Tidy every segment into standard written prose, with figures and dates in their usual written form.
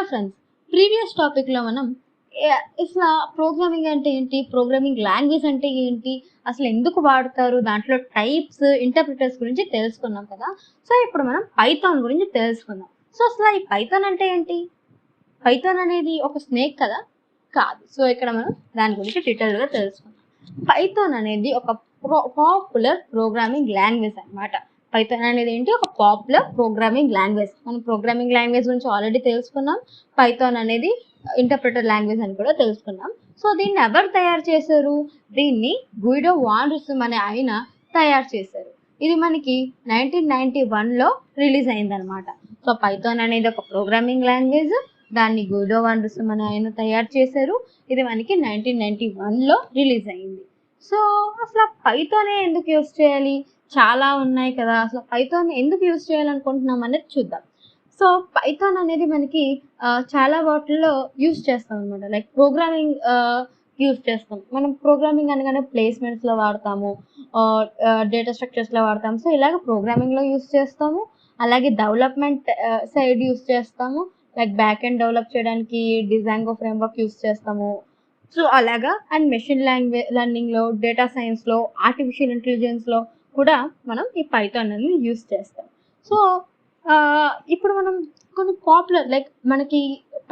Hello friends, previous టాపిక్లో మనం అసలు ప్రోగ్రామింగ్ అంటే ఏంటి, ప్రోగ్రామింగ్ లాంగ్వేజ్ అంటే ఏంటి, అసలు ఎందుకు వాడతారు, దాంట్లో టైప్స్, ఇంటర్ప్రిటర్స్ గురించి తెలుసుకున్నాం కదా. సో ఇప్పుడు మనం పైథాన్ గురించి తెలుసుకుందాం. సో అసలు ఈ పైథాన్ అంటే ఏంటి? పైథాన్ అనేది ఒక స్నేక్ కదా? కాదు. సో ఇక్కడ మనం దాని గురించి డీటెయిల్గా తెలుసుకుందాం. పైథాన్ అనేది ఒక పాపులర్ ప్రోగ్రామింగ్ లాంగ్వేజ్ అన్నమాట. పైథాన్ అనేది ఏంటి? ఒక పాపులర్ ప్రోగ్రామింగ్ లాంగ్వేజ్. మనం ప్రోగ్రామింగ్ లాంగ్వేజ్ గురించి ఆల్రెడీ తెలుసుకున్నాం. పైథాన్ అనేది ఇంటర్ప్రిటర్ లాంగ్వేజ్ అని కూడా తెలుసుకున్నాం. సో దీన్ని ఎవరు తయారు చేశారు? దీన్ని గుయిడో వాన్ రుసుమ్ అనే ఆయన తయారు చేశారు. ఇది మనకి 1991లో రిలీజ్ అయిందనమాట. సో పైథాన్ అనేది ఒక ప్రోగ్రామింగ్ లాంగ్వేజ్. దాన్ని గుయిడో వాన్ రుసుమ్ అనే ఆయన తయారు చేశారు. ఇది మనకి 1991లో రిలీజ్ అయింది. సో అసలు పైథానే ఎందుకు యూస్ చేయాలి? చాలా ఉన్నాయి కదా. అసలు పైథాన్ ఎందుకు యూస్ చేయాలనుకుంటున్నాం అనేది చూద్దాం. సో పైథాన్ అనేది మనకి చాలా వాటిల్లో యూస్ చేస్తాం అనమాట. లైక్ ప్రోగ్రామింగ్ యూస్ చేస్తాం. మనం ప్రోగ్రామింగ్ అనగానే ప్లేస్మెంట్స్లో వాడతాము, డేటా స్ట్రక్చర్స్లో వాడతాము. సో ఇలాగ ప్రోగ్రామింగ్లో యూస్ చేస్తాము. అలాగే డెవలప్మెంట్ సైడ్ యూస్ చేస్తాము. లైక్ బ్యాకెండ్ డెవలప్ చేయడానికి Django ఫ్రేమ్వర్క్ యూస్ చేస్తాము. సో అలాగా. అండ్ మెషిన్ లెర్నింగ్లో, డేటా సైన్స్లో, ఆర్టిఫిషియల్ ఇంటెలిజెన్స్లో కూడా మనం ఈ పైథాన్ అనేది యూస్ చేస్తాం. సో ఇప్పుడు మనం కొన్ని పాపులర్ లైక్ మనకి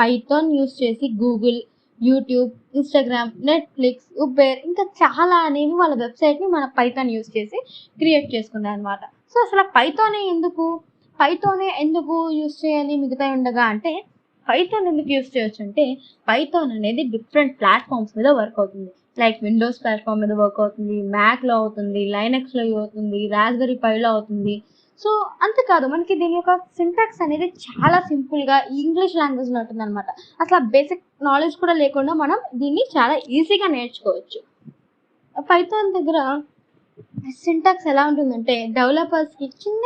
పైథాన్ యూస్ చేసి Google, YouTube, Instagram, Netflix, Uber ఇంకా చాలా అనేవి వాళ్ళ వెబ్సైట్ని మన పైథాన్ యూస్ చేసి క్రియేట్ చేసుకున్నాయి అనమాట. సో అసలు పైథానే ఎందుకు యూస్ చేయాలి మిగతా ఉండగా అంటే, పైథాన్ ఎందుకు యూస్ చేయొచ్చు అంటే, పైథాన్ అనేది డిఫరెంట్ ప్లాట్ఫామ్స్ మీద వర్క్ అవుతుంది. లైక్ విండోస్ ప్లాట్ఫామ్ మీద వర్క్ అవుతుంది, మ్యాక్లో అవుతుంది, లైనక్స్లో అవుతుంది, రాస్బెర్రీ పైలో అవుతుంది. సో అంతేకాదు, మనకి దీని యొక్క సింటాక్స్ అనేది చాలా సింపుల్గా ఇంగ్లీష్ లాంగ్వేజ్లో ఉంటుంది అనమాట. అసలు బేసిక్ నాలెడ్జ్ కూడా లేకుండా మనం దీన్ని చాలా ఈజీగా నేర్చుకోవచ్చు. పైథాన్ దగ్గర సింటాక్స్ ఎలా ఉంటుందంటే, డెవలపర్స్కి చిన్న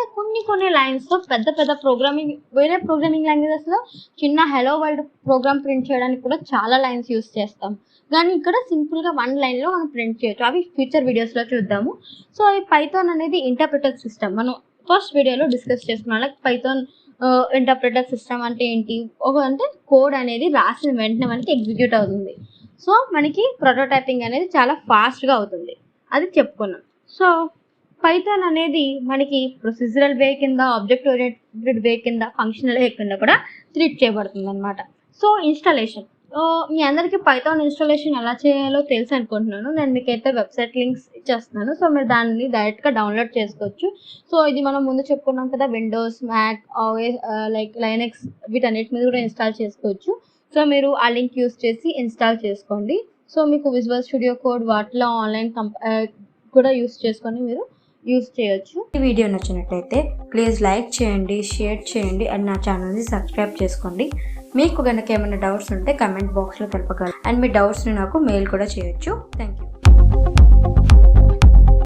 కొన్ని లైన్స్తో పెద్ద ప్రోగ్రామింగ్, వేరే ప్రోగ్రామింగ్ లాంగ్వేజెస్లో చిన్న హెలో వరల్డ్ ప్రోగ్రామ్ ప్రింట్ చేయడానికి కూడా చాలా లైన్స్ యూస్ చేస్తాం. కానీ ఇక్కడ సింపుల్గా 1 లైన్లో మనం ప్రింట్ చేయొచ్చు. అవి ఫ్యూచర్ వీడియోస్లో చూద్దాము. సో ఈ పైథాన్ అనేది ఇంటర్ప్రిటర్ సిస్టమ్. మనం ఫస్ట్ వీడియోలో డిస్కస్ చేసుకున్నాం. లైక్ పైథాన్ ఇంటర్ప్రిటర్ సిస్టమ్ అంటే ఏంటి? అంటే కోడ్ అనేది రాసిన వెంటనే మనకి ఎగ్జిక్యూట్ అవుతుంది. సో మనకి ప్రోటోటైపింగ్ అనేది చాలా ఫాస్ట్గా అవుతుంది, అది చెప్పుకున్నాం. సో పైథాన్ అనేది మనకి ప్రొసీజరల్ వే కింద, ఆబ్జెక్ట్ ఓరియంటెడ్ వే కింద, ఫంక్షనల్ వే కింద కూడా ట్రీట్ చేయబడుతుంది అనమాట. సో ఇన్స్టాలేషన్, మీ అందరికీ పైథాన్ ఇన్స్టాలేషన్ ఎలా చేయాలో తెలుసు అనుకుంటున్నాను. నేను మీకైతే వెబ్సైట్ లింక్స్ ఇచ్చేస్తున్నాను. సో మీరు దాన్ని డైరెక్ట్గా డౌన్లోడ్ చేసుకోవచ్చు. సో ఇది మనం ముందు చెప్పుకున్నాం కదా, విండోస్, మ్యాక్, లైక్ లైనక్స్, వీటన్నిటి మీద కూడా ఇన్స్టాల్ చేసుకోవచ్చు. సో మీరు ఆ లింక్ యూస్ చేసి ఇన్స్టాల్ చేసుకోండి. సో మీకు విజువల్ స్టూడియో కోడ్ వాటిలో ఆన్లైన్ కూడా యూస్ చేసుకొని మీరు యూస్ చేయొచ్చు. ఈ వీడియో నచ్చినట్టయితే ప్లీజ్ లైక్ చేయండి, షేర్ చేయండి అండ్ నా ఛానల్ని సబ్స్క్రైబ్ చేసుకోండి. మీకు కనుక ఏమైనా డౌట్స్ ఉంటే కమెంట్ బాక్స్లో తెలపగలరు అండ్ మీ డౌట్స్ని నాకు మెయిల్ కూడా చేయొచ్చు. Thank you.